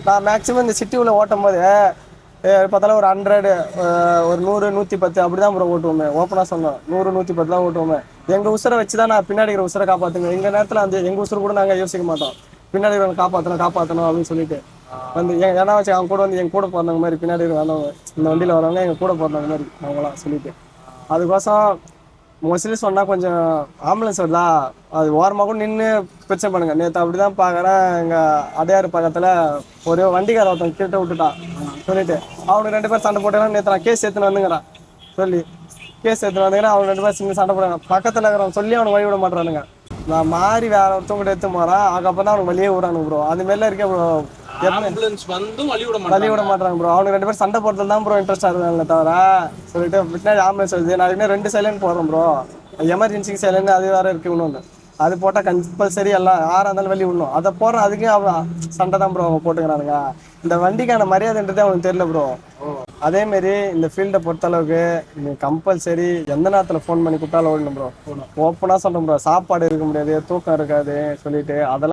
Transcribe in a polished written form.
நான் மேக்ஸிமம் இந்த சிட்டி உள்ள ஓட்டும் போது பார்த்தாலும் ஒரு 100 ஒரு 100 110 அப்படிதான் ப்ரோ ஓட்டுவோமே. ஓப்பனாக சொன்னோம் 100 110 தான் ஓட்டுவோமே. எங்கள் உசுரை வச்சு தான் நான் பின்னாடி இருக்கிற உசுரை காப்பாற்றுங்க. எங்கள் நேரத்தில் அந்த எங்கள் உசுறு கூட நாங்கள் யோசிக்க மாட்டோம். பின்னாடி இருக்கிறவங்க காப்பாற்றணும் அப்படின்னு சொல்லிட்டு வந்து ஏன்னா வச்சு அவங்க கூட வந்து எங்க கூட பிறந்தவங்க மாதிரி பின்னாடி வரவங்க, இந்த வண்டியில் வரவங்க எங்கள் கூட பிறந்தவங்க மாதிரி அவங்களாம் சொல்லிட்டு அதுக்கோசம் மோஸ்ட்லி சொன்னால் கொஞ்சம் ஆம்புலன்ஸ் வருதா அது ஓரமாக கூட நின்று பிரச்சனை பண்ணுங்க. நேற்று அப்படி தான் பார்க்குறேன். எங்கள் அடையாறு பக்கத்தில் ஒரு வண்டிக்கார ஒருத்தவங்க கிட்ட விட்டுட்டான் சொல்லிட்டு அவனுக்கு 2 பேர் சண்டை போட்டேன்னா நேற்று நான் கேஸ் எடுத்துன்னு வந்துங்கிறான் சொல்லி கேஸ் எடுத்துன்னு வந்துக்கிறேன். அவனுக்கு 2 பேர் சின்ன சண்டை போடுறாங்க. பக்கத்தில் இருக்கிறவன் சொல்லி அவனுக்கு வழி விட மாட்டானுங்க. நான் மாறி வேற ஒருத்தவங்க எடுத்து போகிறான். அதுக்கப்புறம் தான் அவனுக்கு வழியே விடானுங்க ப்ரோ. அந்த மாதிரிலாம் இருக்கேன் ப்ரோ. வழி விட மாட்டாங்க ப்ரோ. அவனுக்கு 2 பேர் சண்டை போடுறது தான் ப்ரோ இன்ட்ரெஸ்டாக இருக்காங்க தவிர சொல்லிட்டு பின்னாடி ஆம்புலன்ஸ் வருது. நான் இன்னும் 2 சைலண்ட் போடுறேன் ப்ரோ. எமர்ஜென்சிக்கு சைலண்ட் அது வேற இருக்கு. இன்னொன்று அது போட்டால் கம்பல்சரி எல்லாம் யாராக இருந்தாலும் வெளியே விடணும். அதை போடுறேன். அதுக்கே அவன் சண்டை தான் ப்ரோ அவங்க போட்டுக்கிறானுங்க. இந்த வண்டிக்கான மரியாதைன்றது அவனுக்கு தெரியல ப்ரோ. அதேமாரி இந்த ஃபீல்டை பொறுத்தளவுக்கு கம்பல்சரி எந்த நேரத்தில் ஃபோன் பண்ணி கூப்பிட்டாலும் ஓடணும் ப்ரோ. ஓப்பனாக சொல்கிறேன் ப்ரோ. சாப்பாடு இருக்க முடியாது, தூக்கம் இருக்காது சொல்லிட்டு அதெல்லாம்